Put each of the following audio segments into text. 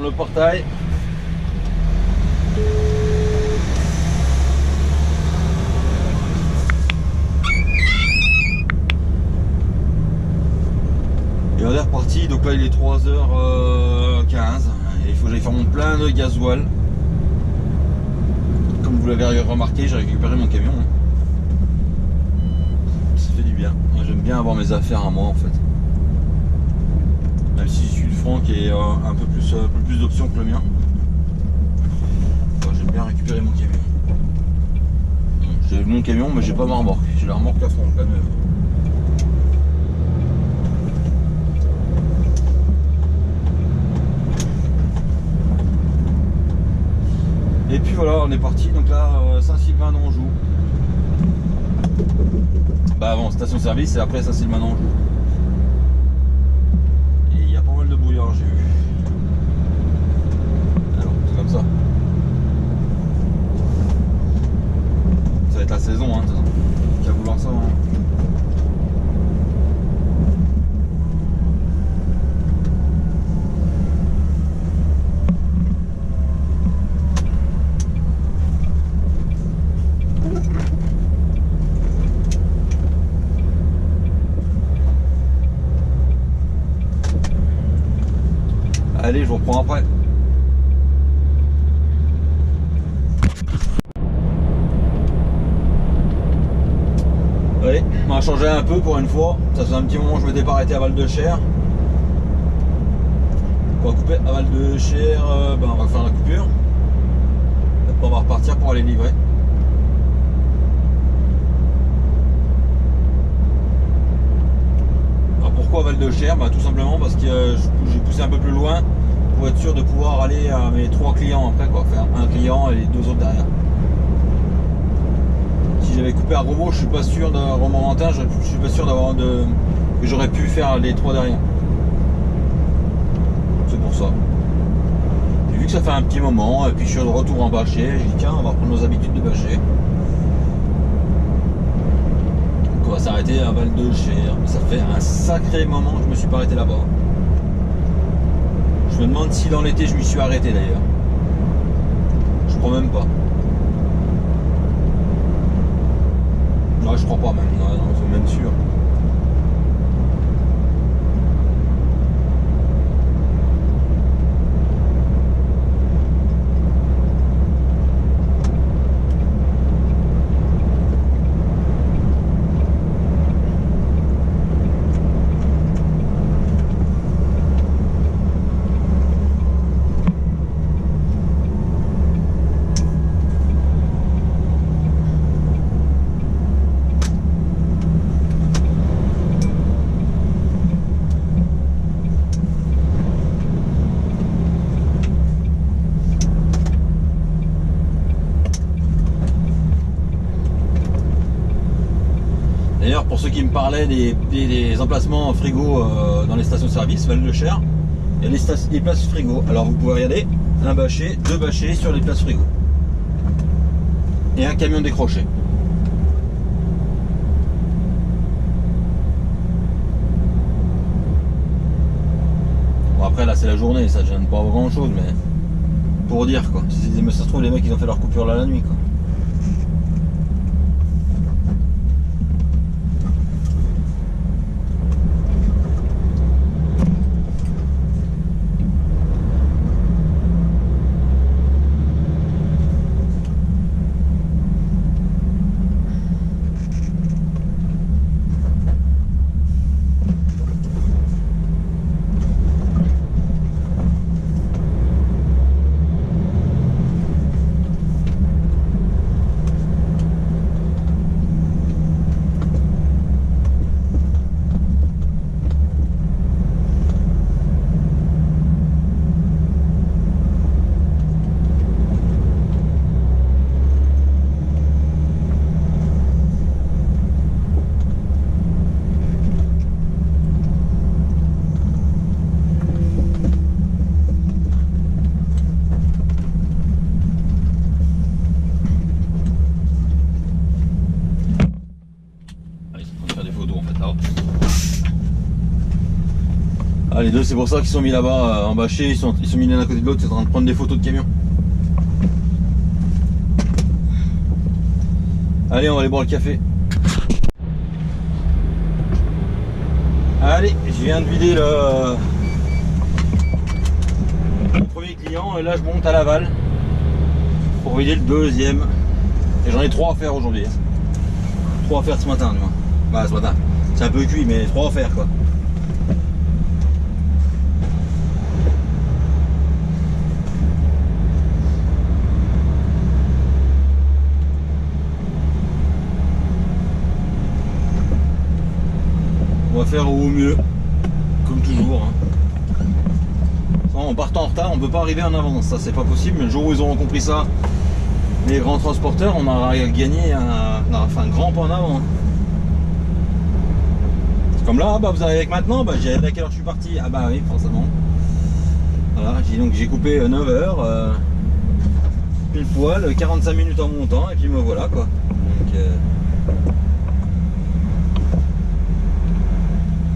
le portail. Et on est reparti, donc là il est 3h15 et il faut que j'aille faire mon plein de gasoil. Comme vous l'avez remarqué, j'ai récupéré mon camion. Ça fait du bien. Moi j'aime bien avoir mes affaires à moi en fait. Même si je suis le franc qui est un peu plus d'options que le mien. J'aime bien récupérer mon camion. J'ai mon camion mais j'ai pas ma remorque. J'ai la remorque à fond, la neuve. Et puis voilà, on est parti, donc là, Saint-Sylvain d'Anjou. Bah avant, station-service et après Saint-Sylvain d'Anjou. Et il y a pas mal de brouillard, j'ai vu. Alors, c'est comme ça. Ça va être la saison, hein, de toute façon. Qui va vouloir ça, hein. Allez, je vous reprends après. Allez, on va changer un peu pour une fois. Ça fait un petit moment que je m'étais pas arrêté à Val-de-Cher. On va couper à Val-de-Cher, on va faire la coupure. Après on va repartir pour aller livrer. Alors pourquoi Val-de-Cher? Tout simplement parce que j'ai poussé un peu plus loin pour être sûr de pouvoir aller à mes 3 clients après quoi, faire un client et les 2 autres derrière. Si j'avais coupé à Romo, je suis pas sûr d'avoir Romorantin, je suis pas sûr d'avoir que j'aurais pu faire les 3 derrière. C'est pour ça. J'ai vu que ça fait un petit moment et puis je suis de retour en bâcher, j'ai dit tiens on va reprendre nos habitudes de bâcher. Donc on va s'arrêter à Val-de-Cher. Ça fait un sacré moment que je me suis pas arrêté là-bas. Je me demande si dans l'été je m'y suis arrêté d'ailleurs. Je crois même pas. Non, je crois pas même. Non, c'est même sûr. D'ailleurs, pour ceux qui me parlaient des emplacements frigo dans les stations-service, Val-de-Cher, il y a les places frigo. Alors vous pouvez regarder, un bâcher, 2 bâchers sur les places frigo. Et un camion décroché. Bon après là c'est la journée, ça ne gêne pas grand chose, mais pour dire quoi. Mais ça se trouve les mecs ils ont fait leur coupure là la nuit quoi. les deux, c'est pour ça qu'ils sont mis là-bas en bâché, ils sont mis l'un à côté de l'autre, c'est en train de prendre des photos de camions. Allez, on va aller boire le café. Allez, je viens de vider le premier client et là je monte à Laval pour vider le deuxième. Et j'en ai 3 à faire aujourd'hui. 3 à faire ce matin, du moins. Bah, ce matin. C'est un peu cuit, mais 3 à faire quoi. On va faire au mieux, comme toujours. En partant en retard, on ne peut pas arriver en avance, ça c'est pas possible. Mais le jour où ils auront compris ça, les grands transporteurs, on aura gagné un grand pas en avant. C'est comme là, bah, vous arrivez avec maintenant, bah, j'ai à quelle heure je suis parti. Ah bah oui, forcément. Voilà, j'ai coupé 9h, pile poil, 45 minutes en montant, et puis me voilà quoi. Donc,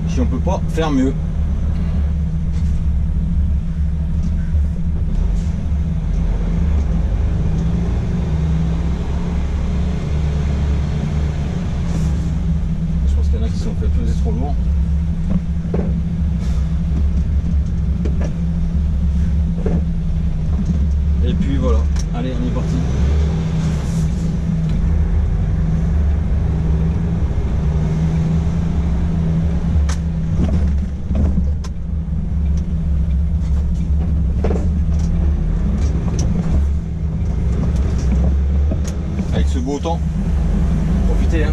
si on peut pas faire mieux. Je pense qu'il y en a qui se sont fait peser trop lourd. Et puis voilà, allez on est parti. Avec ce beau temps, profitez hein.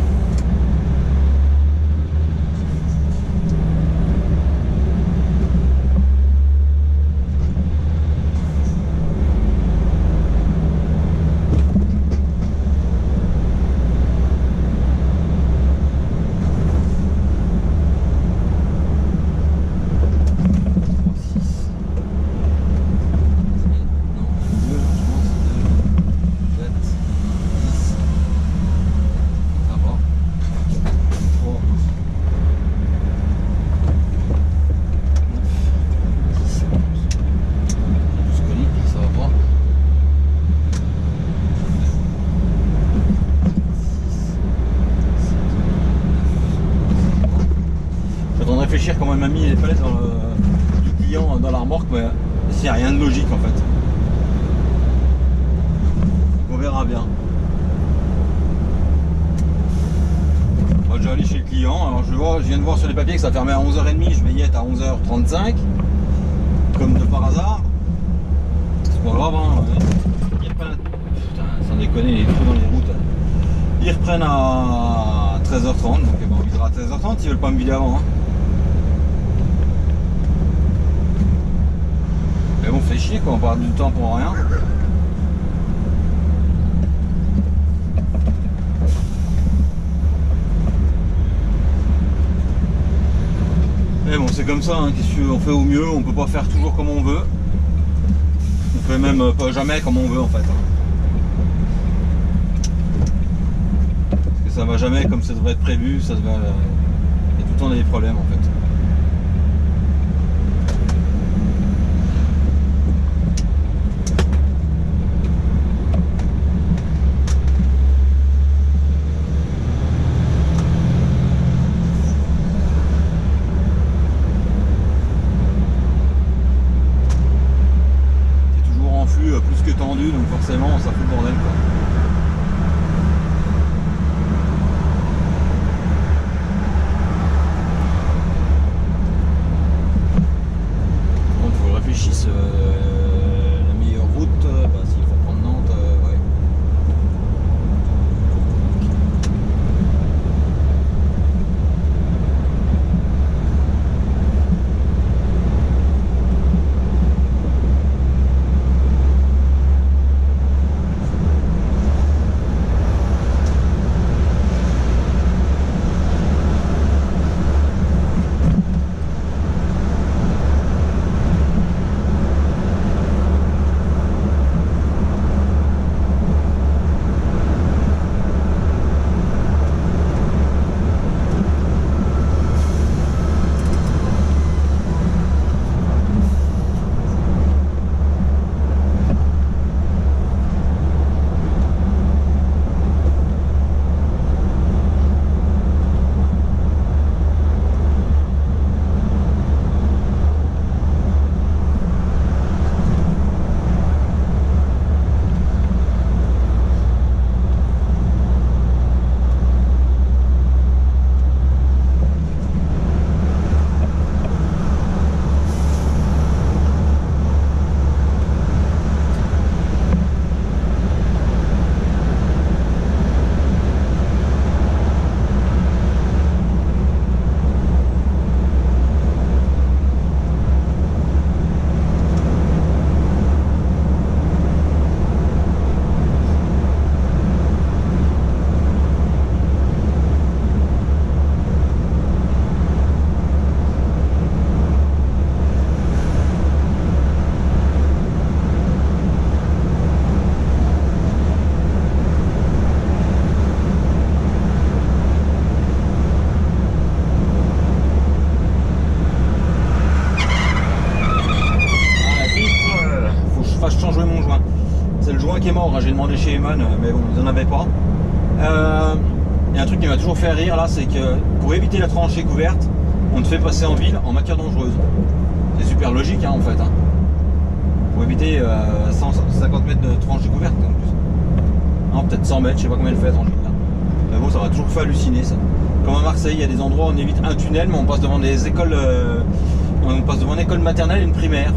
Réfléchir comment elle m'a mis les palettes du client dans la remorque, mais c'est rien de logique en fait. On verra bien. On va déjà aller chez le client. Alors je viens de voir sur les papiers que ça fermait à 11h30, je vais y être à 11h35, comme de par hasard. C'est pas grave hein. Ils reprennent... Putain, sans déconner, les trous dans les routes. Ils reprennent à 13h30, donc on videra à 13h30, ils veulent pas me vider avant. Hein. Mais bon, fait chier quoi, on perd du temps pour rien. Mais bon, c'est comme ça, hein, on fait au mieux, on peut pas faire toujours comme on veut. On fait même pas jamais comme on veut en fait. Hein. Parce que ça va jamais comme ça devrait être prévu, ça va. Il y a tout le temps des problèmes en fait. Plus que tendu, donc forcément ça fout le bordel quoi. Donc il faut réfléchir la meilleure route, bah, s'il faut prendre Nantes, ouais. pas, je change jouer mon joint. C'est le joint qui est mort, hein. J'ai demandé chez Human, mais bon, ils n'en avaient pas. Et un truc qui m'a toujours fait rire là, c'est que pour éviter la tranchée couverte, on te fait passer en ville en matière dangereuse. C'est super logique hein, en fait. Hein. Pour éviter 150 mètres de tranchée couverte en plus. Non, peut-être 100 mètres, je sais pas combien elle fait la tranchée couverte. Mais bon, ça m'a toujours fait halluciner ça. Comme à Marseille, il y a des endroits où on évite un tunnel, mais on passe devant des écoles, on passe devant une école maternelle et une primaire.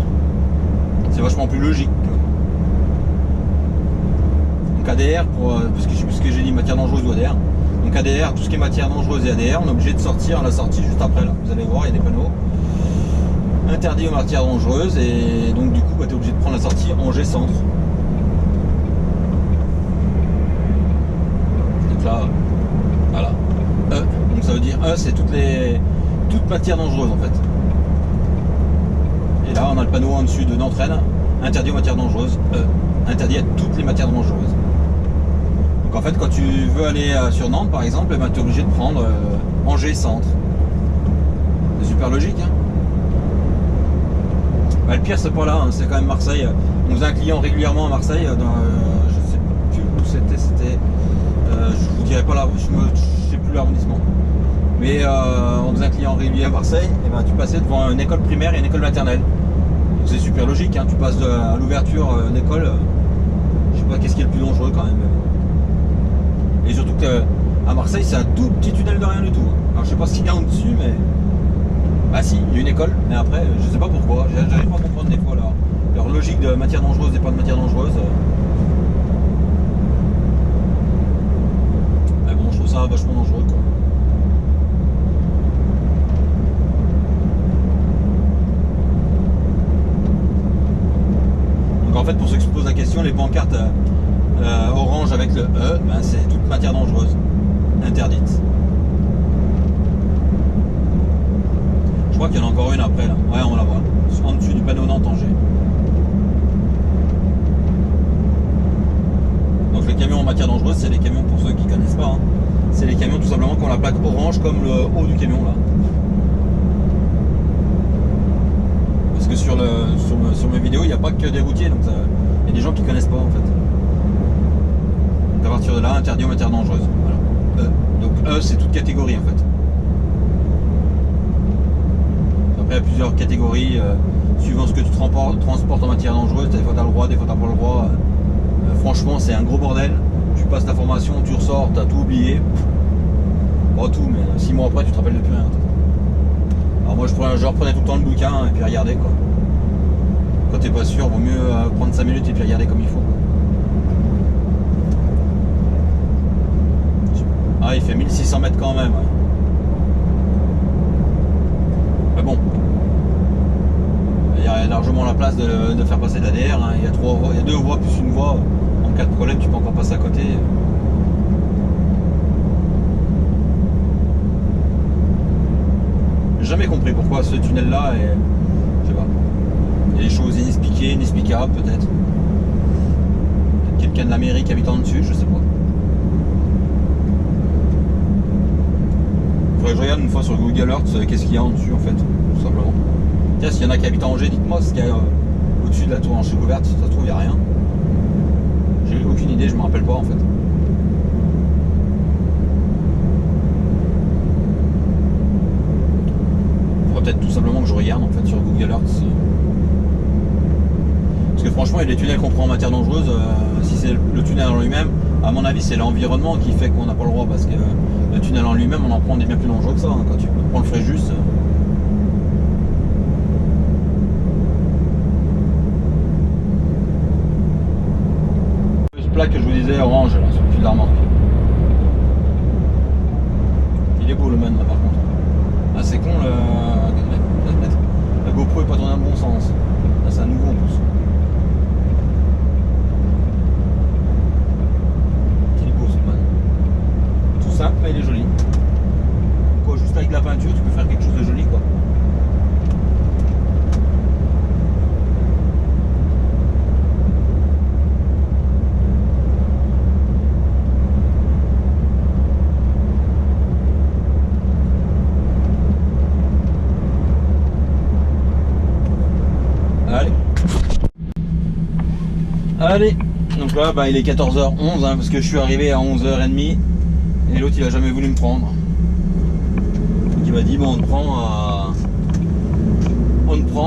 C'est vachement plus logique. Donc ADR, puisque j'ai dit matière dangereuse ou ADR. Donc ADR, tout ce qui est matière dangereuse et ADR, on est obligé de sortir à la sortie juste après là. Vous allez voir, il y a des panneaux. Interdit aux matières dangereuses et donc du coup tu es obligé de prendre la sortie Angers Centre. Donc là, voilà. Donc ça veut dire c'est toute matière dangereuse en fait. Et là on a le panneau en dessus de Nantraine, interdit aux matières dangereuses, interdit à toutes les matières dangereuses. Donc en fait quand tu veux aller sur Nantes par exemple, tu es obligé de prendre Angers Centre. C'est super logique hein. Bah, le pire c'est pas là, hein, c'est quand même Marseille. On faisait un client régulièrement à Marseille, je sais plus où c'était, je vous dirai pas là, je sais plus l'arrondissement. Mais on faisait un client régulier à Marseille, et ben tu passais devant une école primaire et une école maternelle. Donc c'est super logique, hein, tu passes à l'ouverture d'école, je sais pas qu'est-ce qui est le plus dangereux quand même. Et surtout qu'à Marseille c'est un tout petit tunnel de rien du tout. Alors je sais pas ce qu'il y a en dessus mais. Bah si, il y a une école, mais après, je sais pas pourquoi, j'arrive pas à comprendre des fois leur logique de matière dangereuse et pas de matière dangereuse. Mais bon, je trouve ça vachement dangereux quoi. Donc en fait, pour ceux qui se posent la question, les pancartes orange avec le E, ben, c'est toute matière dangereuse, interdite. Je crois qu'il y en a encore une après là. Ouais, on la voit. En dessus du panneau Nantes-Angers. Donc les camions en matière dangereuse, c'est les camions pour ceux qui ne connaissent pas. Hein. C'est les camions tout simplement qui ont la plaque orange comme le haut du camion là. Parce que sur mes vidéos, il n'y a pas que des routiers, donc il y a des gens qui ne connaissent pas en fait. Donc à partir de là, interdit aux matières dangereuses. Voilà. Donc c'est toute catégorie en fait. Il y a plusieurs catégories suivant ce que tu transportes en matière dangereuse. Des fois tu as le droit, des fois tu n'as pas le droit. Franchement c'est un gros bordel. Tu passes ta formation, tu ressors, tu as tout oublié. Pas tout, mais 6 mois après tu te rappelles de plus rien. Alors moi je reprenais tout le temps le bouquin et puis regarder quoi. Quand t'es pas sûr, vaut mieux prendre 5 minutes et puis regarder comme il faut. Ah il fait 1600 mètres quand même. Mais bon, il y a largement la place de faire passer l'ADR. Hein. Il y a 2 voies plus une voie. En cas de problème, tu peux encore passer à côté. J'ai jamais compris pourquoi ce tunnel-là est. Je sais pas. Il y a des choses inexpliquées, inexplicables peut-être. Peut-être quelqu'un de l'Amérique habitant dessus, je sais pas. Faudrait que je regarde une fois sur Google Earth qu'est-ce qu'il y a en dessus en fait, tout simplement. Tiens, s'il y en a qui habitent à Angers, dites-moi ce qu'il y a au-dessus de la tour Angers couverte, si ça se trouve, il n'y a rien. J'ai aucune idée, je me rappelle pas en fait. Faudrait peut-être tout simplement que je regarde en fait sur Google Earth. Parce que franchement, il y a des tunnels qu'on prend en matière dangereuse, si c'est le tunnel en lui-même, à mon avis, c'est l'environnement qui fait qu'on n'a pas le droit parce que le tunnel en lui-même, on en prend des bien plus dangereux que ça. Hein, quand tu prends le Fréjus. Ce plaque que je vous disais, orange, là, sur le fil de la remorque. Il est beau le man là par contre. Ah, c'est con, la GoPro est pas tournée dans le bon sens. Là, c'est un nouveau en plus. Simple mais il est joli. Quoi, juste avec la peinture tu peux faire quelque chose de joli quoi. Allez. Allez, donc là bah, il est 14h11 hein, parce que je suis arrivé à 11h30 et l'autre il a jamais voulu me prendre. Donc il m'a dit bon on te prend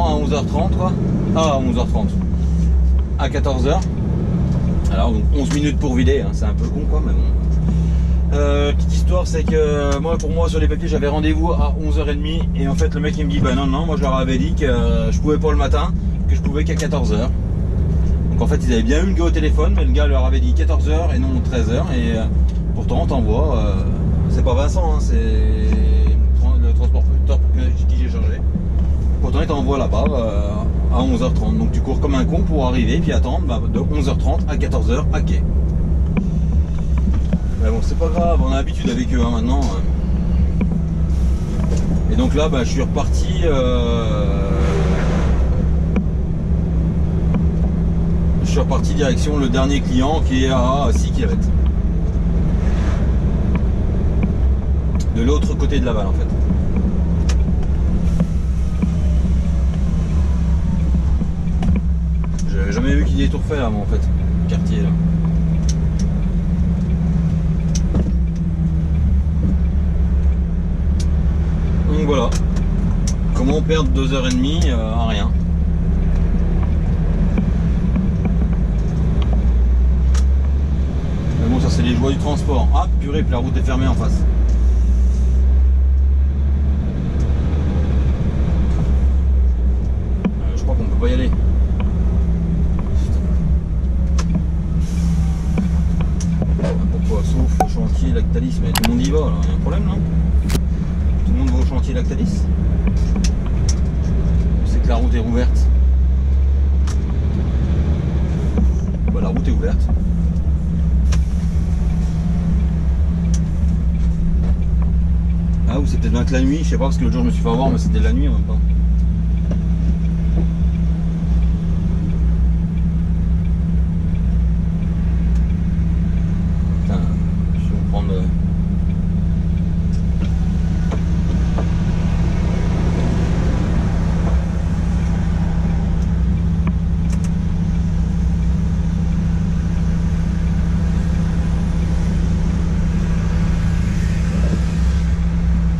à 11h30 quoi. Ah à 11h30. À 14h. Alors donc 11 minutes pour vider, hein, c'est un peu con quoi mais bon. Petite histoire, c'est que pour moi sur les papiers j'avais rendez-vous à 11h30 et en fait le mec il me dit bah non moi je leur avais dit que je pouvais pas le matin, que je pouvais qu'à 14h. Donc en fait ils avaient bien eu le gars au téléphone mais le gars leur avait dit 14h et non 13h et pourtant on t'envoie, c'est pas Vincent hein, c'est le transporteur qui j'ai chargé. Pourtant il t'envoie là-bas à 11h30 donc tu cours comme un con pour arriver puis attendre de 11h30 à 14h à quai. Mais bon c'est pas grave, on a l'habitude avec eux hein, maintenant. Et donc là je suis reparti direction le dernier client qui est à 6 km. De l'autre côté de Laval en fait. J'avais jamais vu qu'il y ait tout refait là moi en fait, le quartier là. Donc voilà, comment perdre 2h30 à rien. Mais bon ça c'est les joies du transport. Ah purée, puis la route est fermée en face. Je crois qu'on peut pas y aller. Pourquoi? Sauf au chantier Lactalis, mais tout le monde y va là, il y a un problème là? Tout le monde va au chantier Lactalis. C'est que la route est rouverte. Bah, la route est ouverte. Ah ou c'est peut-être bien que la nuit, je sais pas parce que l'autre jour je me suis fait avoir mais c'était la nuit en même temps. Putain, je vais me prendre...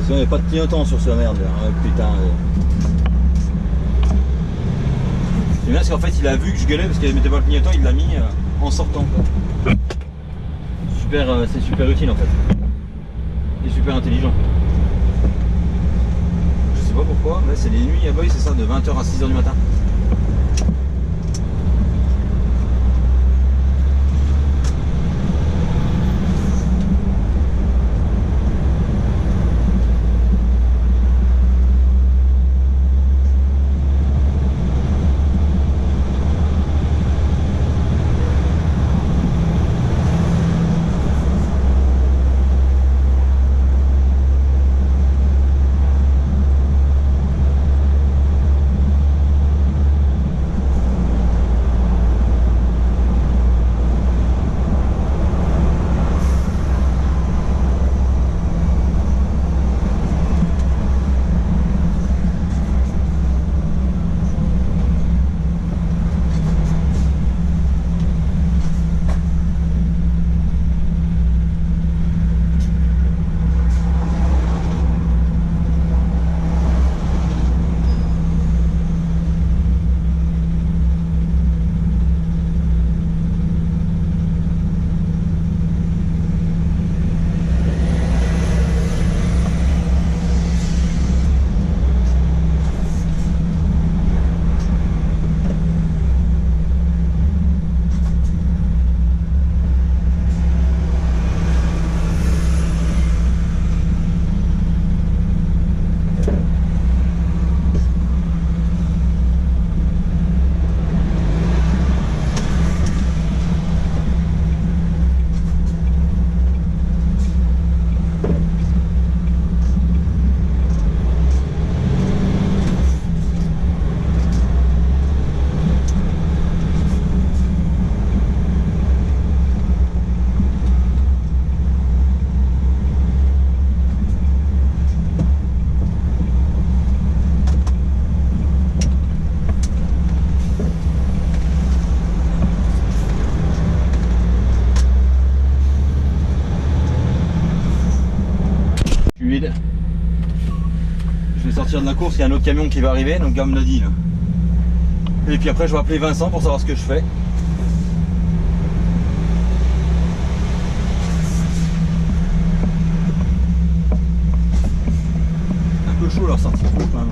Il n'y avait pas de clignotant sur ce merde là, putain. C'est bien parce qu'en fait il a vu que je gueulais parce qu'il mettait pas le clignotant, il l'a mis en sortant quoi. Super, c'est super utile en fait. Il est super intelligent. Je sais pas pourquoi, mais c'est les nuits à Boy, c'est ça, de 20h à 6h du matin. course, il y a un autre camion qui va arriver, donc gars me l'a dit là. Et puis après je vais appeler Vincent pour savoir ce que je fais. Un peu chaud leur sortie de route quand même.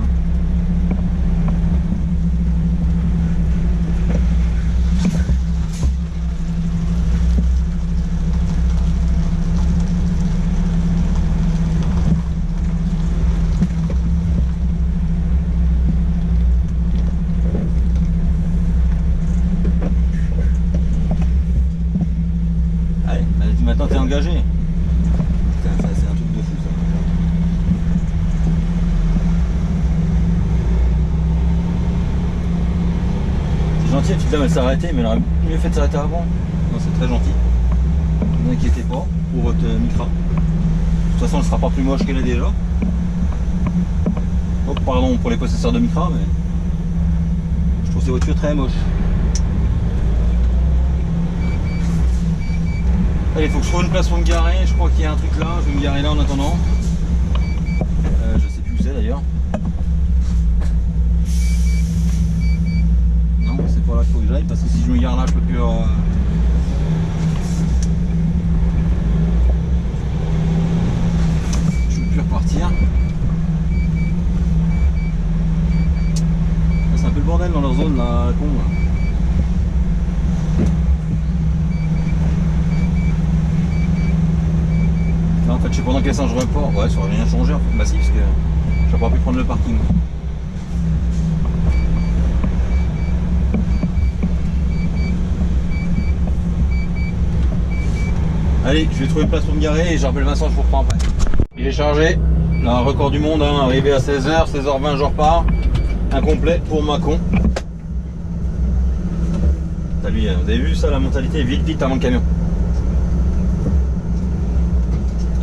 Maintenant t'es engagé. Putain, c'est un truc de fou ça. C'est gentil, la petite dame elle s'est arrêtée, mais elle aurait mieux fait de s'arrêter avant. Non, c'est très gentil. Ne vous inquiétez pas pour votre Micra. De toute façon elle sera pas plus moche qu'elle est déjà. Oh pardon pour les possesseurs de Micra, mais je trouve ces voitures très moches. Allez, il faut que je trouve une place pour me garer, je crois qu'il y a un truc là, je vais me garer là en attendant. Je sais plus où c'est d'ailleurs. Non, c'est pas là qu'il faut que j'aille parce que si je me gare là, je peux plus... Je peux plus repartir. C'est un peu le bordel dans leur zone là, la con là. En fait, je sais pas dans quel sens je repars. Ouais, ça aurait rien changé en fait, massif parce que j'aurais pas pu prendre le parking. Allez, je vais trouver une place pour me garer et je rappelle Vincent, je vous reprends après. Il est chargé. Là, un record du monde, hein, arrivé à 16h, 16h20, je repars. Incomplet pour Mâcon. Lui, vous avez vu ça, la mentalité, vite avant le camion.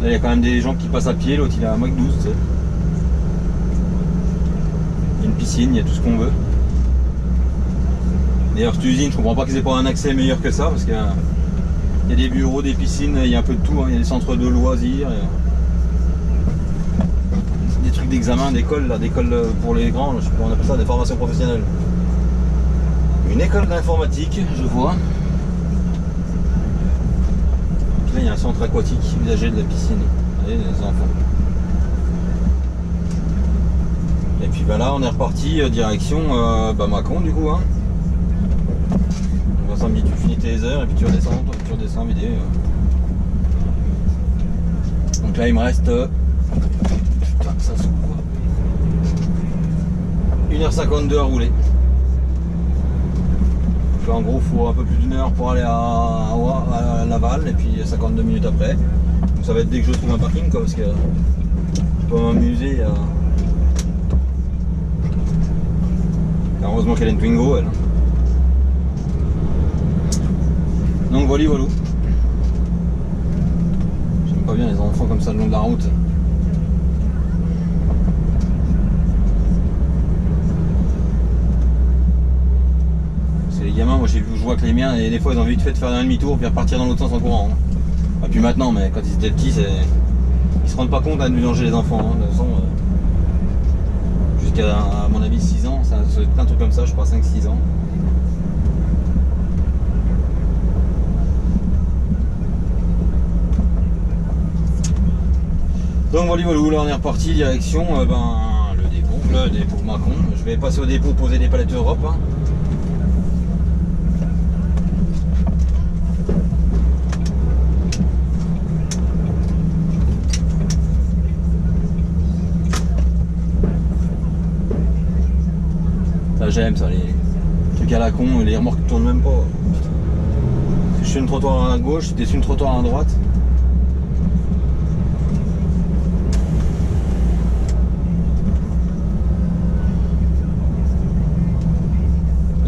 Là, il y a quand même des gens qui passent à pied, l'autre il est à Mach 12, tu sais. Il y a une piscine, il y a tout ce qu'on veut. D'ailleurs, cette usine, je comprends pas qu'ils aient pas un accès meilleur que ça, parce qu'il y a des bureaux, des piscines, il y a un peu de tout, hein. Il y a des centres de loisirs, des trucs d'examen, d'école, là, d'école pour les grands, je sais pas, on appelle ça des formations professionnelles. Une école d'informatique, je vois. Là, il y a un centre aquatique usagé de la piscine. Allez, les enfants. Et puis bah là, on est reparti direction Mâcon du coup. Hein. On va samedi, tu finis tes heures et puis tu redescends vidéo. Donc là, il me reste. Putain, ça s'ouvre. 1h52 à rouler. En gros, il faut un peu plus d'une heure pour aller à Laval et puis 52 minutes après. Donc ça va être dès que je trouve un parking quoi, parce que je peux m'amuser à... Heureusement qu'elle a une Twingo elle. Donc voilà. J'aime pas bien les enfants comme ça le long de la route. Les gamins, moi je vois que les miens, et des fois ils ont vite fait de faire un demi-tour puis repartir dans l'autre sens en courant. Hein. Et puis maintenant, mais quand ils étaient petits, ils se rendent pas compte de mélanger les enfants. Hein. De toute façon, jusqu'à à mon avis 6 ans, ça doit être plein de trucs comme ça, je crois 5-6 ans. Donc voilà, là on est reparti direction le dépôt Mâcon. Je vais passer au dépôt poser des palettes Europe. Hein. J'aime ça, les trucs à la con, les remorques ne tournent même pas. Si je suis une trottoir à gauche, si je suis une trottoir à droite.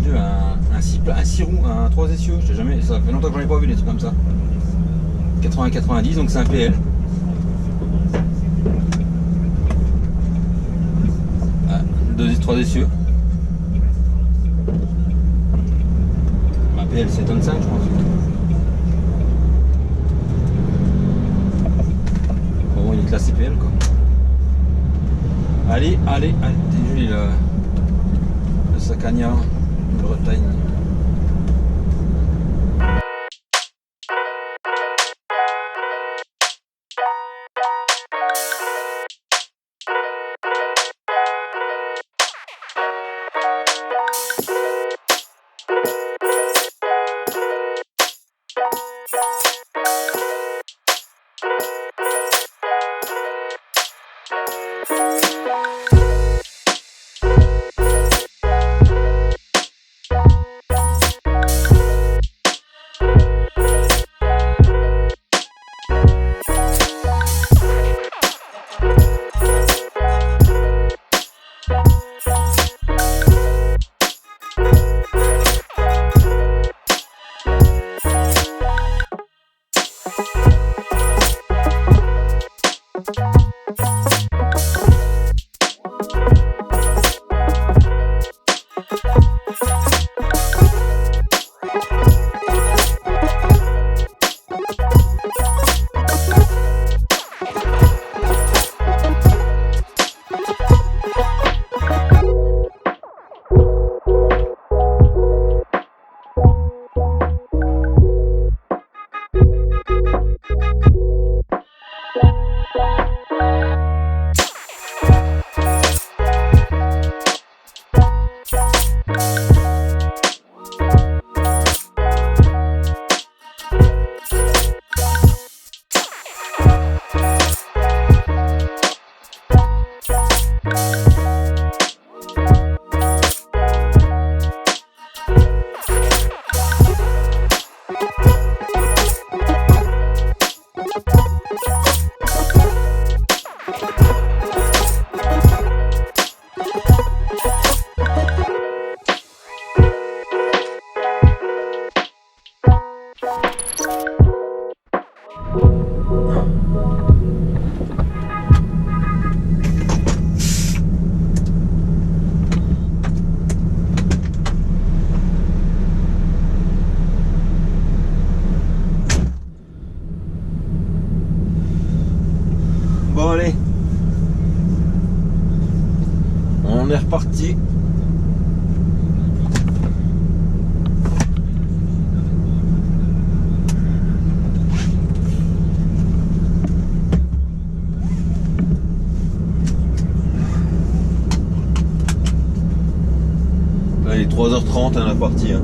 Dieu, un 6 roues, un 3 essieux, je sais jamais, ça fait longtemps que j'en ai pas vu des trucs comme ça. 80-90, donc c'est un PL. 3 essieux. PL 725 je pense. Bon, il est classé PL quoi. Allez, Cagna, Bretagne. Bon allez, on est reparti. Allez, 3h30, on est reparti. Hein.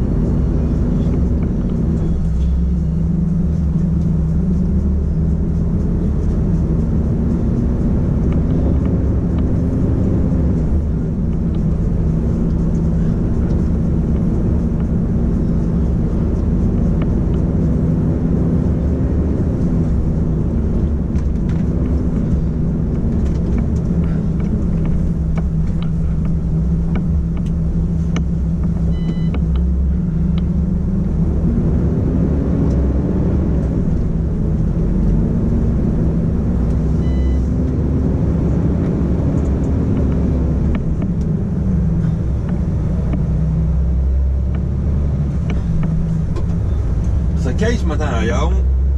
Ça caille ce matin, il y a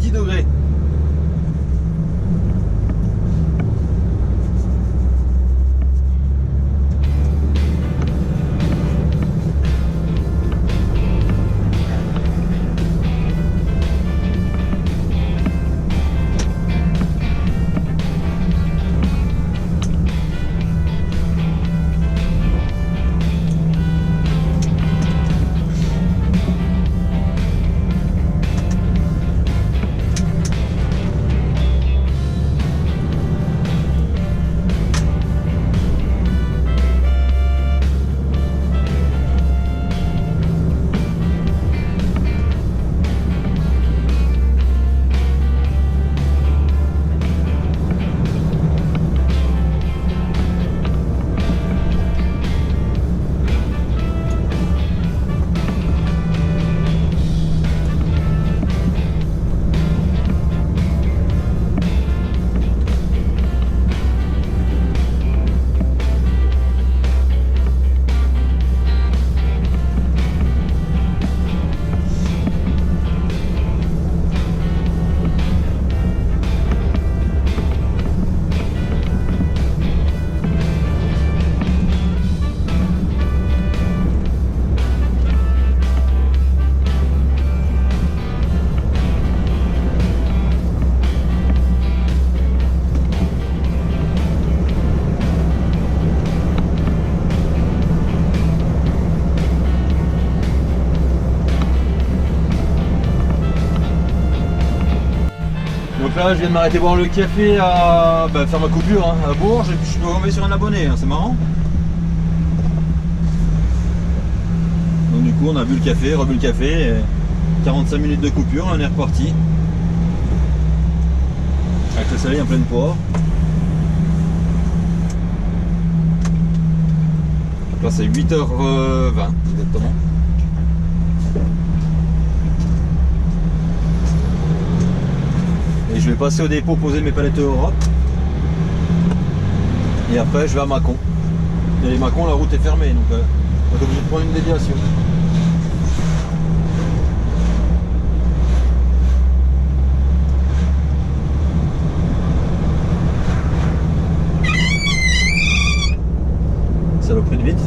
10 degrés. Donc là je viens de m'arrêter boire le café à faire ma coupure hein, à Bourges et puis je dois tomber sur un abonné, hein, c'est marrant. Donc du coup on a bu le café, rebu le café, et 45 minutes de coupure, on est reparti. Avec le soleil en pleine poire. Là c'est 8h20 exactement. Et je vais passer au dépôt poser mes palettes Europe. Et après je vais à Mâcon. Et les Mâcon la route est fermée donc on est obligé de prendre une déviation. Saloperie de vitre.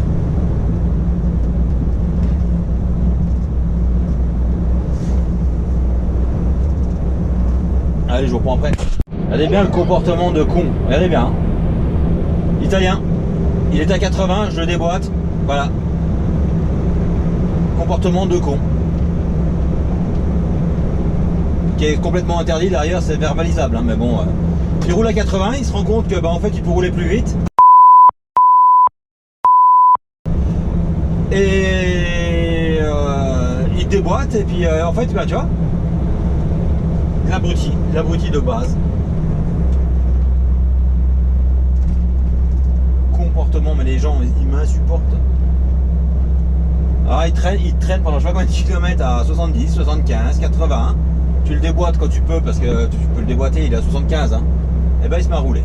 Allez, je vous reprends après. Regardez bien le comportement de con. Regardez bien. Hein. Italien. Il est à 80, je le déboîte. Voilà. Comportement de con. Qui est complètement interdit. Derrière, c'est verbalisable. Hein, mais bon, il roule à 80, il se rend compte que en fait, il peut rouler plus vite. Et il déboîte et puis en fait tu vois l'abruti de base. Comportement, mais les gens ils m'insupportent. Alors il traîne pendant je sais pas combien de kilomètres à 70, 75, 80. Tu le déboîtes quand tu peux parce que tu peux le déboîter, il est à 75 hein. Et ben il se met à rouler.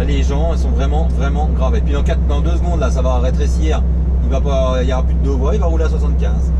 Les gens ils sont vraiment graves. Et puis dans 2 secondes là ça va rétrécir, il n'y aura plus de 2 voies, il va rouler à 75.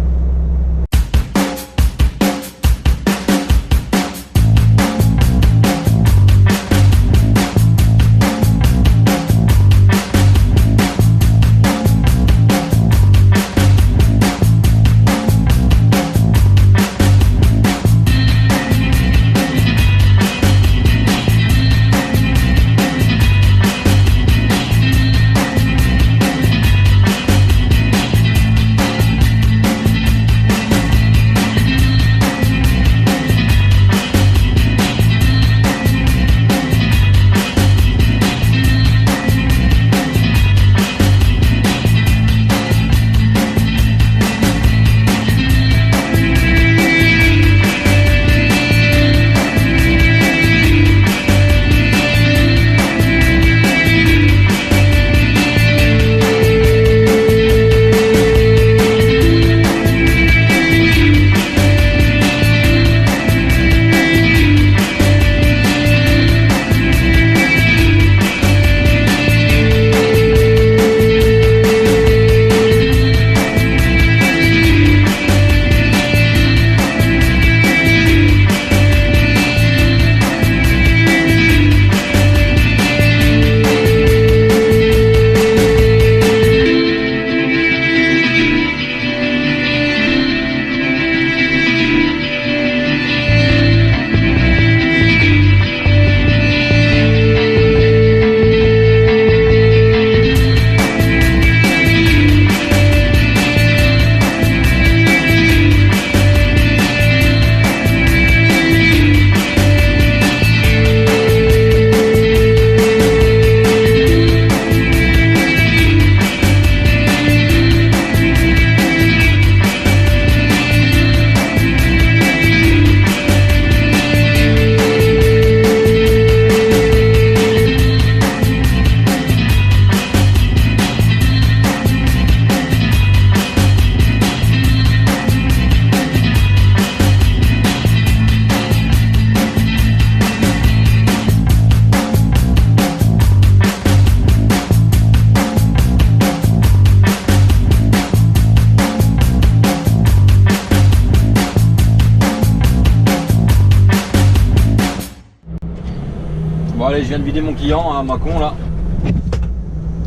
Bon allez, je viens de vider mon client à Mâcon là.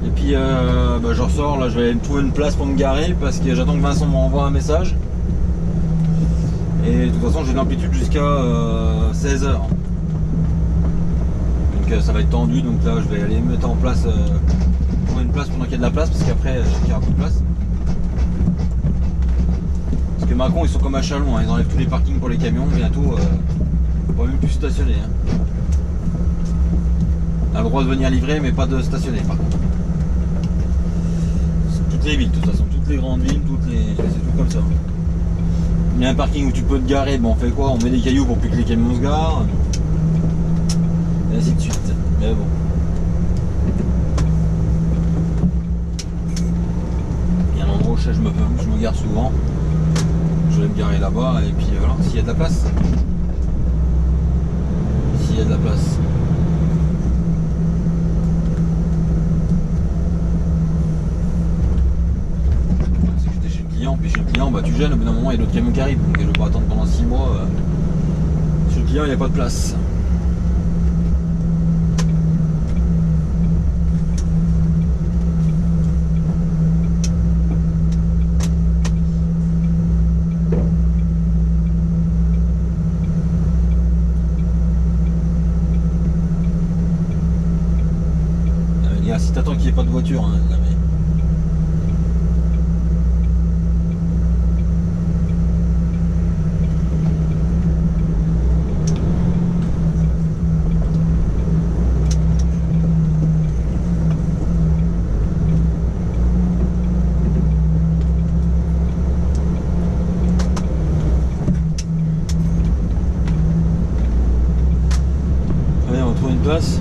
Et puis je ressors, là je vais me trouver une place pour me garer parce que j'attends que Vincent m'envoie un message. Et de toute façon j'ai de l'amplitude jusqu'à 16h. Donc ça va être tendu, donc là je vais aller me mettre en place, trouver une place pendant qu'il y a de la place parce qu'après je n'y aura plus de place. Parce que Mâcon, ils sont comme à Chalon, hein. Ils enlèvent tous les parkings pour les camions. Bientôt, on ne pourra même plus stationner. Hein. On a le droit de venir livrer, mais pas de stationner par contre. Toutes les villes, de toute façon, toutes les grandes villes, c'est tout comme ça. Il y a un parking où tu peux te garer, bon on fait quoi? On met des cailloux pour plus que les camions se garent. Et ainsi de suite. Mais bon. Il y a un endroit où je me gare souvent. Je vais me garer là-bas et puis voilà, s'il y a de la place. S'il y a de la place. Puis chez le client, bah, tu gênes, au bout d'un moment il y a d'autres camions qui arrivent, donc je ne vais pas attendre pendant 6 mois. Chez le client il n'y a pas de place. Les gars, si t'attends qu'il n'y ait pas de voiture, hein, là, mais... Allez, on trouve une place.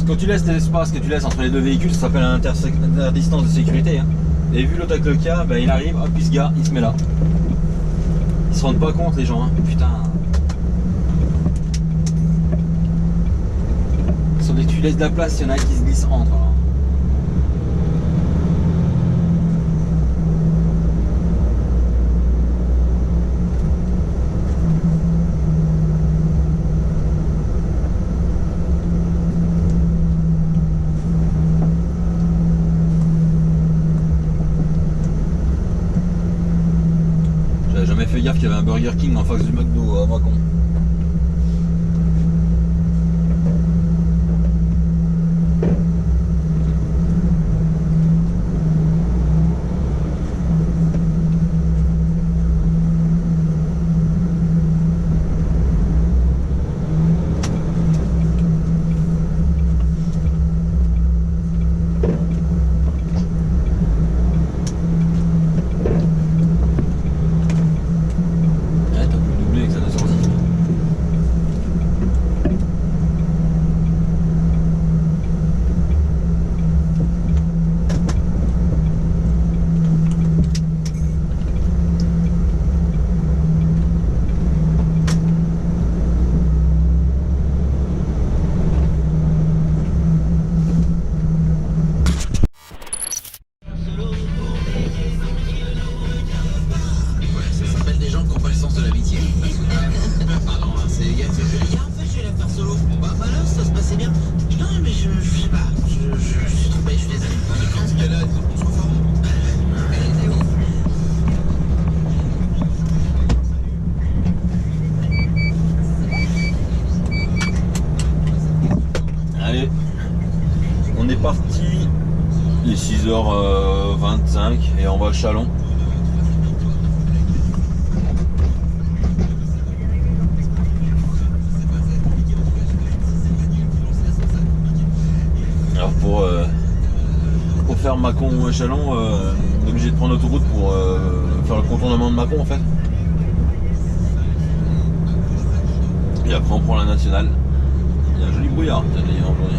Quand tu laisses l'espace que tu laisses entre les deux véhicules, ça s'appelle un interdistance de sécurité. Hein. Et vu l'autre avec le cas, ben, il arrive, hop, il se gare, il se met là. Ils se rendent pas compte les gens, hein. Putain. Sauf que tu laisses de la place, il y en a qui se glissent entre. Alors. Jamais fait gaffe qu'il y avait un Burger King en face du McDo à Mâcon. On est parti, il est 6h25 et on va à Chalon. Alors pour faire Mâcon à Chalon, on est obligé de prendre l'autoroute pour faire le contournement de Mâcon en fait. Et après on prend la nationale. Il y a un joli brouillard aujourd'hui.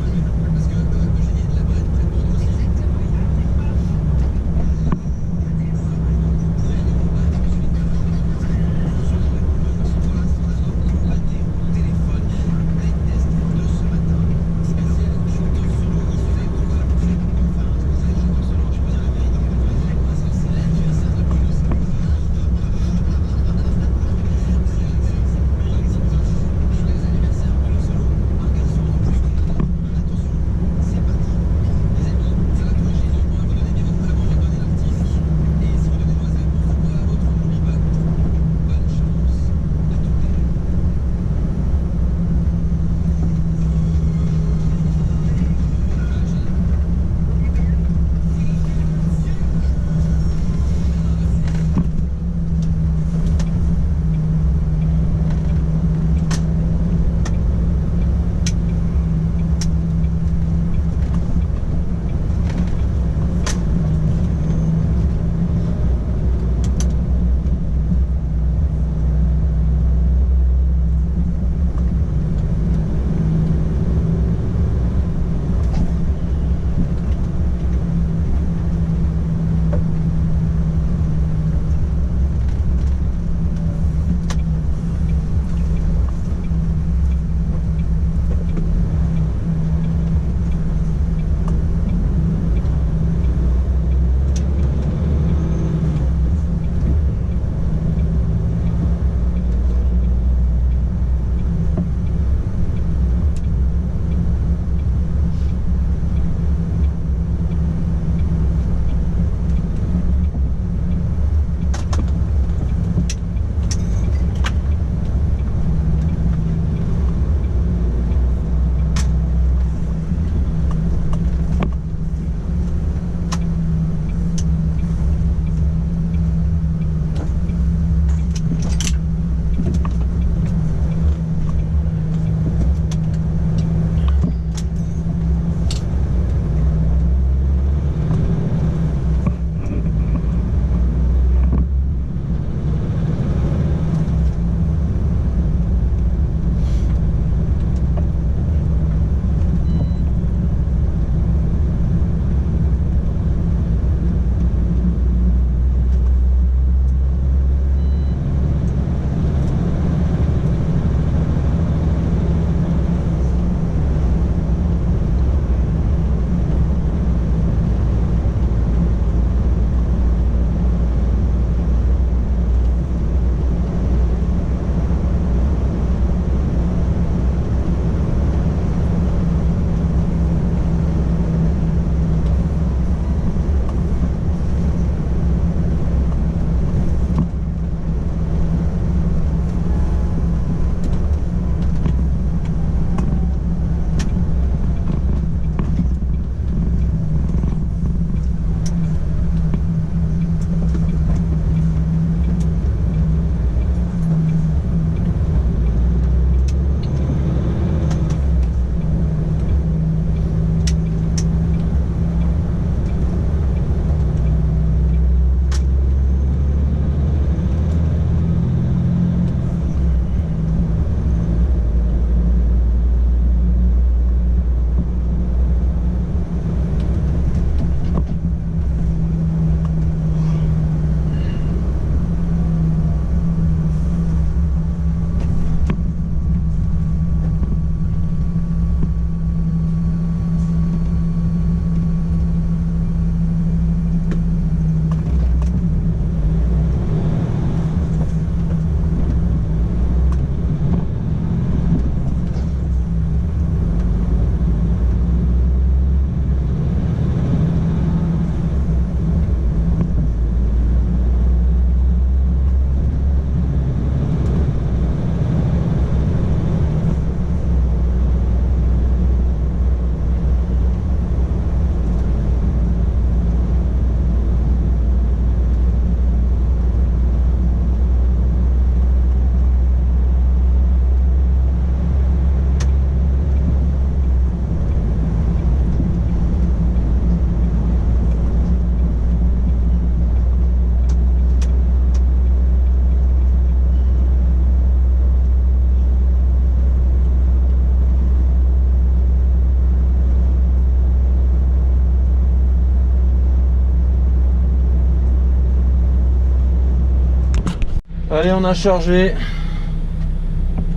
Allez, on a chargé.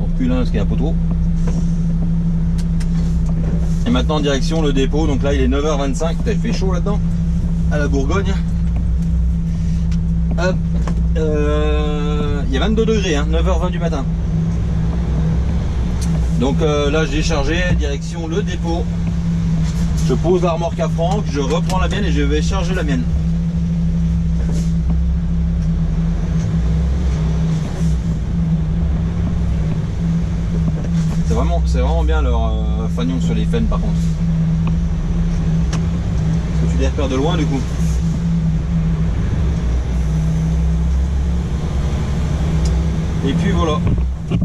On recule parce qu'il y a un poteau. Et maintenant direction le dépôt. Donc là il est 9h25. Il fait chaud là-dedans. À la Bourgogne. Hop. Il y a 22 degrés, hein, 9h20 du matin. Donc là j'ai chargé, direction le dépôt. Je pose la remorque à Franck, je reprends la mienne et je vais charger la mienne. C'est vraiment bien leur fanion sur les fans par contre. Parce que tu les repères de loin du coup. Et puis voilà.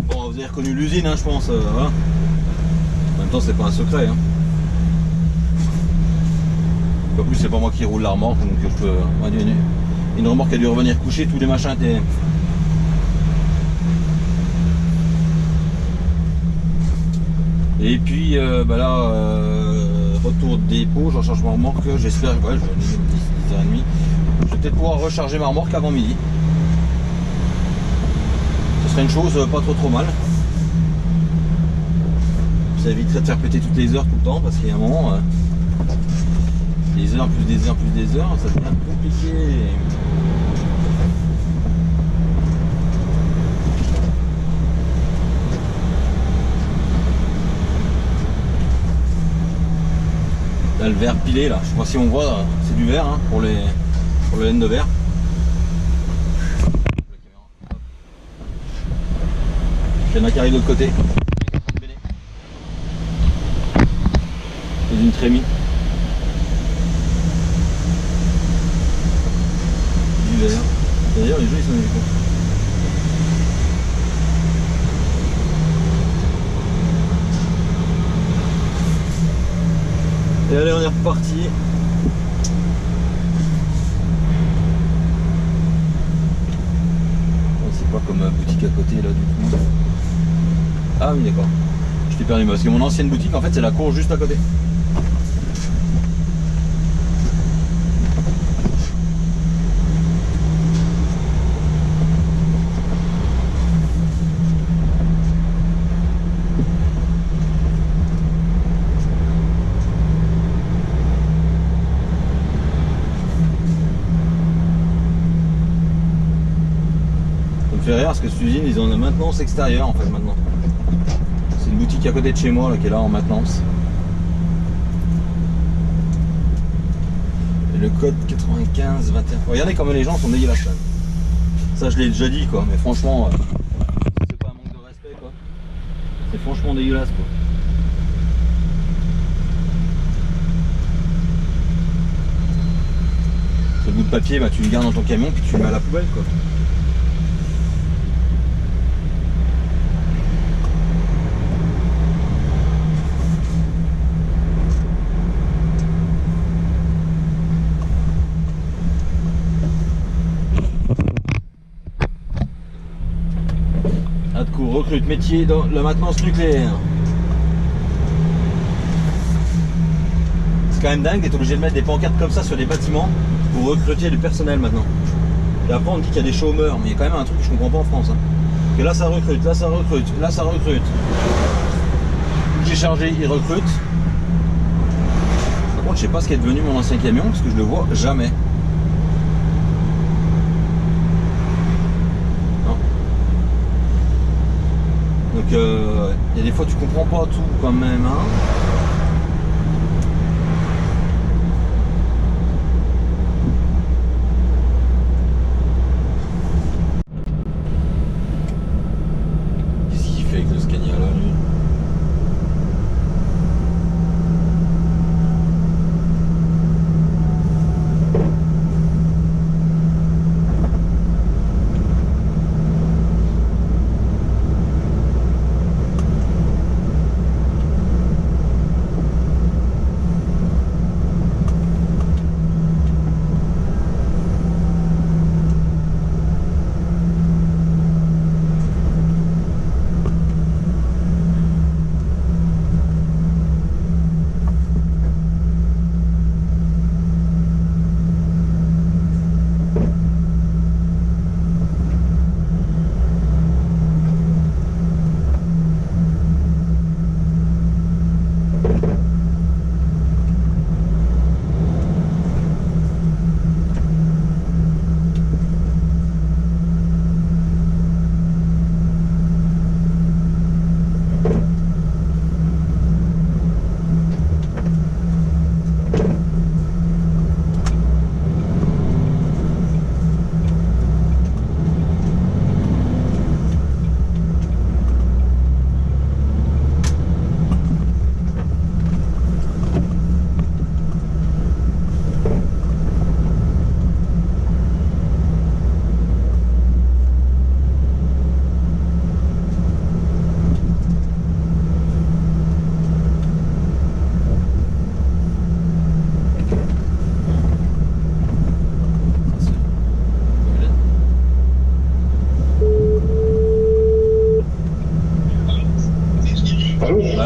Bon, vous avez reconnu l'usine, hein, je pense. Voilà. En même temps, c'est pas un secret. Hein. En plus, c'est pas moi qui roule la remorque, donc je peux. Une remorque a dû revenir coucher, tous les machins étaient. Et puis bah là, retour de dépôt, je recharge ma remorque. J'espère que ouais, je vais 10h30. Je vais peut-être pouvoir recharger ma remorque avant midi. Ce serait une chose pas trop mal. Ça éviterait de faire péter toutes les heures tout le temps parce qu'il y a un moment, des heures plus des heures plus des heures, ça devient compliqué. Là le verre pilé là, je sais pas si on voit, c'est du verre hein, pour le laine de verre. Il y en a qui arrivent de l'autre côté. C'est une trémie. Du verre. D'ailleurs les jeux ils sont avec quoi. Et allez on est reparti. C'est pas comme ma boutique à côté là du coup. Ah oui d'accord. Je t'ai perdu parce que mon ancienne boutique en fait c'est la cour juste à côté. Ça me fait rire parce que cette usine ils ont la maintenance extérieure en fait maintenant. C'est une boutique à côté de chez moi là, qui est là en maintenance. Et le code 95 21. Regardez comme les gens sont dégueulasses là. Ça je l'ai déjà dit quoi, mais franchement c'est pas un manque de respect quoi. C'est franchement dégueulasse quoi. Ce bout de papier bah tu le gardes dans ton camion puis tu le mets à la poubelle quoi. Recrute métier dans la maintenance nucléaire. C'est quand même dingue d'être obligé de mettre des pancartes comme ça sur des bâtiments pour recruter du personnel maintenant. Et après on dit qu'il y a des chômeurs, mais il y a quand même un truc que je comprends pas en France. Hein. Que là ça recrute, là ça recrute, là ça recrute. J'ai chargé, il recrute. Par contre je sais pas ce qui est devenu mon ancien camion parce que je le vois jamais. Donc il y a des fois tu comprends pas tout quand même hein. Qu'est-ce qu'il fait avec le Scania là lui?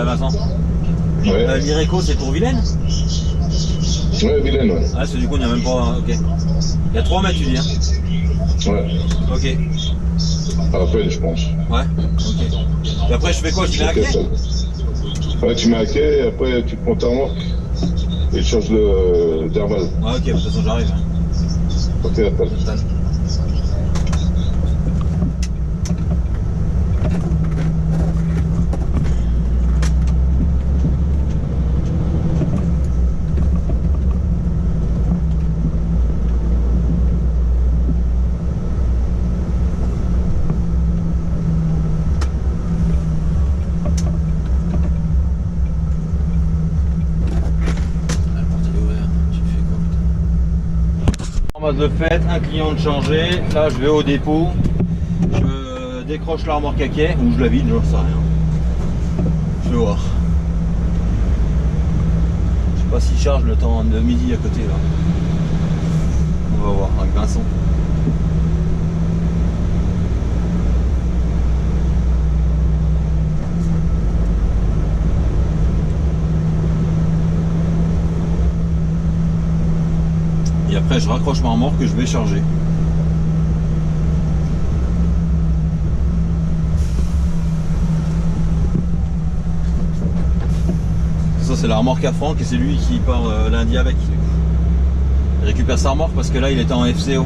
Ouais, Vincent. Ouais. L'Ireco, c'est pour Vilaine? Ouais, Vilaine, ouais. Ah, c'est du coup, il n'y a même pas. Ok. Il y a 3 mètres, tu dis, hein? Ouais. Ok. À la peine, je pense. Ouais, ok. Et après, je fais quoi? Je mets à Ok, quai? ça. Ouais, tu mets à quai, et après tu prends ta remorque et tu changes le derval. Ouais, ok, de toute façon, j'arrive. Ok, appelle. De fait, un client de changer. Là, je vais au dépôt. Je décroche la remorque à quai ou je la vide, j'en sais rien. Je vais voir. Je sais pas s'il charge le temps de midi à côté là. On va voir avec Vincent. Et après, je raccroche ma remorque que je vais charger. Ça, c'est la remorque à Franck et c'est lui qui part lundi avec. Il récupère sa remorque parce que là, il était en FCO.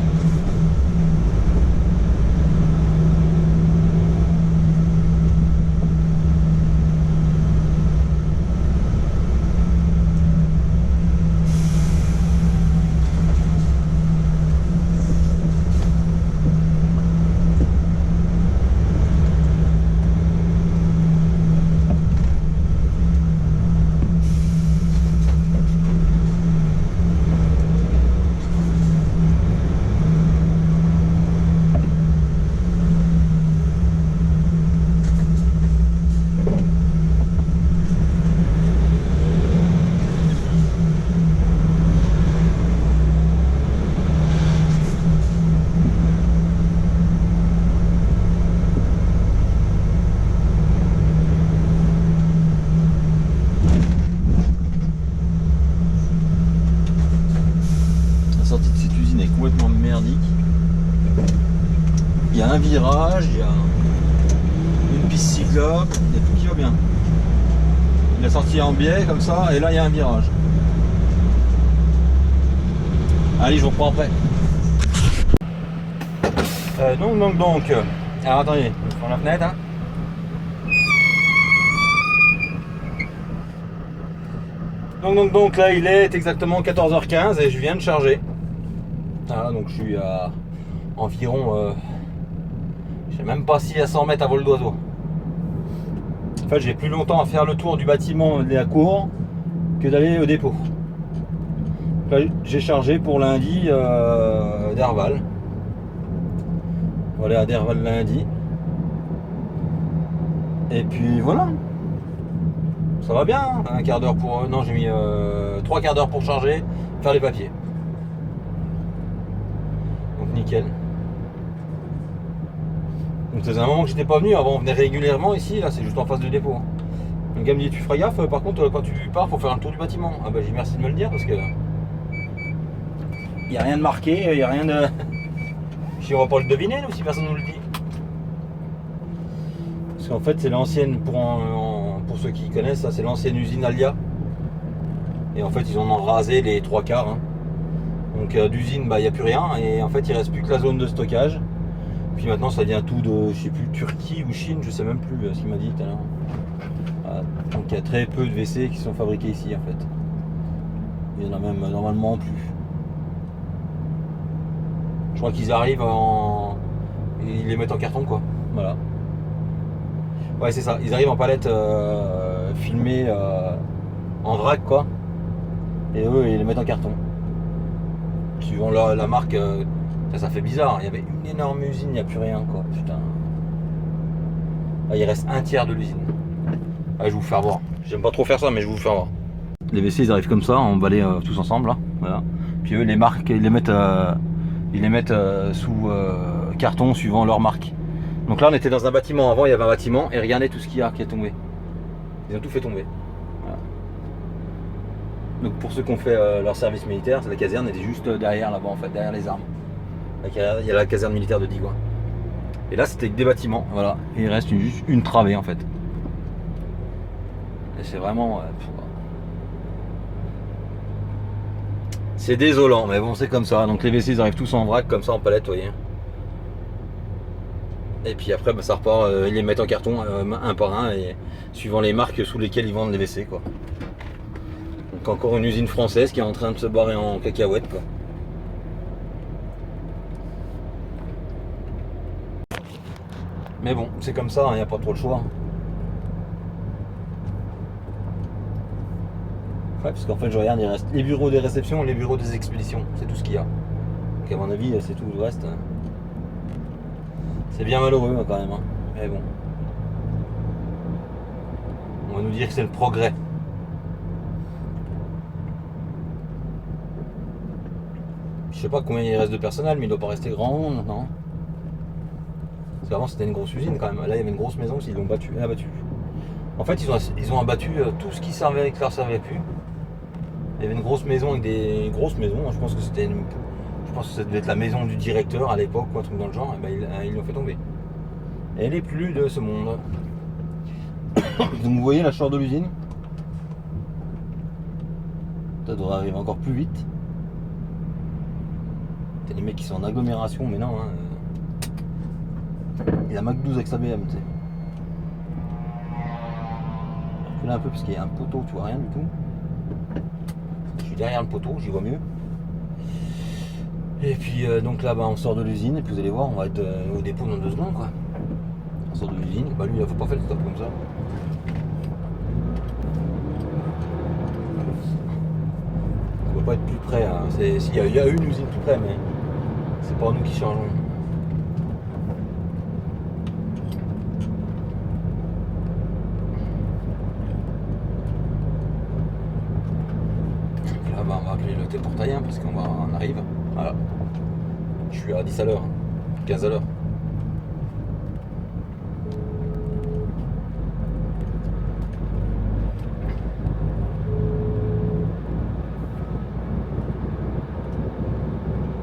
La sortie de cette usine est complètement merdique. Il y a un virage, il y a une piste cyclope, il y a tout qui va bien. La sortie est en biais comme ça, et là il y a un virage. Allez, je vous reprends après. Donc. Alors attendez, je prends la fenêtre. Hein. Donc là il est exactement 14h15 et je viens de charger. Voilà, donc je suis à environ, je sais même pas si à 100 mètres à vol d'oiseau. En fait, j'ai plus longtemps à faire le tour du bâtiment de la cour que d'aller au dépôt. Là, j'ai chargé pour lundi d'Herval. On va aller à Derval lundi. Et puis voilà. Ça va bien. Hein. Un quart d'heure pour. Non, j'ai mis 3 quarts d'heure pour charger, faire les papiers. Donc nickel. Donc ça faisait un moment que j'étais pas venu. Avant, on venait régulièrement ici. Là, c'est juste en face du dépôt. Le gars me dit, tu feras gaffe. Par contre, quand tu pars, faut faire un tour du bâtiment. Ah bah, j'ai merci de me le dire parce que. Il n'y a rien de marqué, il n'y a rien de. Si on va pas le deviner, nous, si personne nous le dit. Parce qu'en fait, c'est l'ancienne, pour ceux qui connaissent, ça c'est l'ancienne usine Alia. Et en fait, ils en ont rasé les 3 quarts. Hein. Donc d'usine, bah, il n'y a plus rien. Et en fait, il reste plus que la zone de stockage. Puis maintenant, ça vient tout de, je sais plus, Turquie ou Chine, je sais même plus ce qu'il m'a dit tout à l'heure. Voilà. Donc il y a très peu de WC qui sont fabriqués ici, en fait. Il y en a même normalement plus. Je crois qu'ils arrivent ils les mettent en carton, quoi. Voilà. Ouais, c'est ça. Ils arrivent en palette filmée en vrac, quoi. Et eux, ils les mettent en carton. Suivant la marque, ça fait bizarre. Il y avait une énorme usine, il n'y a plus rien, quoi. Putain. Là, il reste un tiers de l'usine. Ouais, je vais vous faire voir. J'aime pas trop faire ça, mais je vais vous faire voir. Les WC, ils arrivent comme ça, on va aller tous ensemble, là. Voilà. Puis eux, les marques, ils les mettent sous carton suivant leur marque. Donc là, on était dans un bâtiment. Avant, il y avait un bâtiment et regardez tout ce qu'il y a qui est tombé. Ils ont tout fait tomber. Voilà. Donc pour ceux qui ont fait leur service militaire, la caserne était juste derrière là-bas en fait, derrière les armes. Il y a la caserne militaire de Digoin. Et là c'était que des bâtiments, voilà. Et il reste juste une travée en fait. Et c'est vraiment... c'est désolant, mais bon c'est comme ça. Donc les WC ils arrivent tous en vrac comme ça en palette, vous voyez. Et puis après ça repart, ils les mettent en carton un par un et suivant les marques sous lesquelles ils vendent les WC quoi. Donc encore une usine française qui est en train de se barrer en cacahuète quoi. Mais bon, c'est comme ça, il n'y a pas trop le choix. Ouais, parce qu'en fait, je regarde, il reste les bureaux des réceptions et les bureaux des expéditions. C'est tout ce qu'il y a. Donc, à mon avis, c'est tout le reste. C'est bien malheureux quand même. Hein. Mais bon. On va nous dire que c'est le progrès. Je sais pas combien il reste de personnel, mais il doit pas rester grand maintenant. Parce qu'avant, c'était une grosse usine quand même. Là, il y avait une grosse maison, ils l'ont abattu. En fait, ils ont abattu tout ce qui servait et qui leur servait plus. Il y avait une grosse maison avec des grosses maisons. Je pense que ça devait être la maison du directeur à l'époque, ou un truc dans le genre. Et ben, ils l'ont fait tomber. Elle est plus de ce monde. Donc vous voyez la chaleur de l'usine. Ça devrait arriver encore plus vite. T'as les mecs qui sont en agglomération, mais non. Hein. Il y a Mac 12 avec sa BM, tu sais. Je recule un peu parce qu'il y a un poteau, tu vois rien du tout. Je suis derrière le poteau, j'y vois mieux. Et puis donc là on sort de l'usine et puis vous allez voir, on va être au dépôt dans 2 secondes quoi. On sort de l'usine, bah lui il faut pas faire le stop comme ça. On va pas être plus près, hein. Il y a une usine plus près mais c'est pas nous qui changeons. Là bah, on va appeler le téléportail parce qu'on arrive. Voilà. Je suis à 10 à l'heure, 15 à l'heure.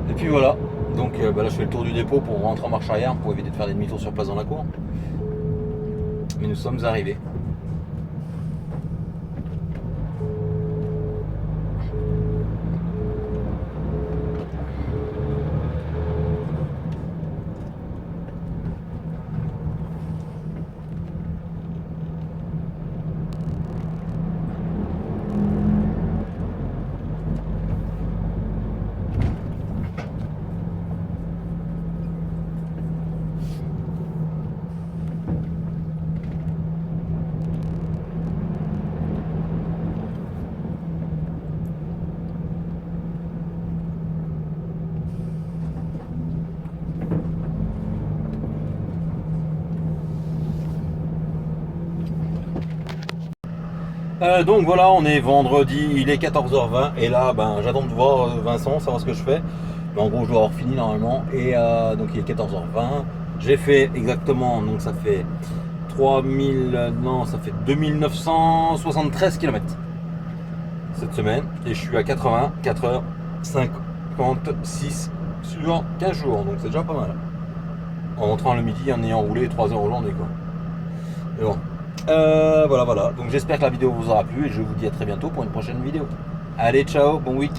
Et puis voilà, donc là je fais le tour du dépôt pour rentrer en marche arrière pour éviter de faire des demi-tours sur place dans la cour. Mais nous sommes arrivés. Donc voilà, on est vendredi, il est 14h20 et là j'attends de voir Vincent, savoir ce que je fais. Mais en gros je dois avoir fini normalement et donc il est 14h20. J'ai fait exactement, donc ça fait 2973 km cette semaine et je suis à 84h56 sur 15 jours, donc c'est déjà pas mal. En rentrant le midi en ayant roulé 3 heures aujourd'hui quoi. Mais bon. Voilà, donc j'espère que la vidéo vous aura plu et je vous dis à très bientôt pour une prochaine vidéo. Allez, ciao, bon week.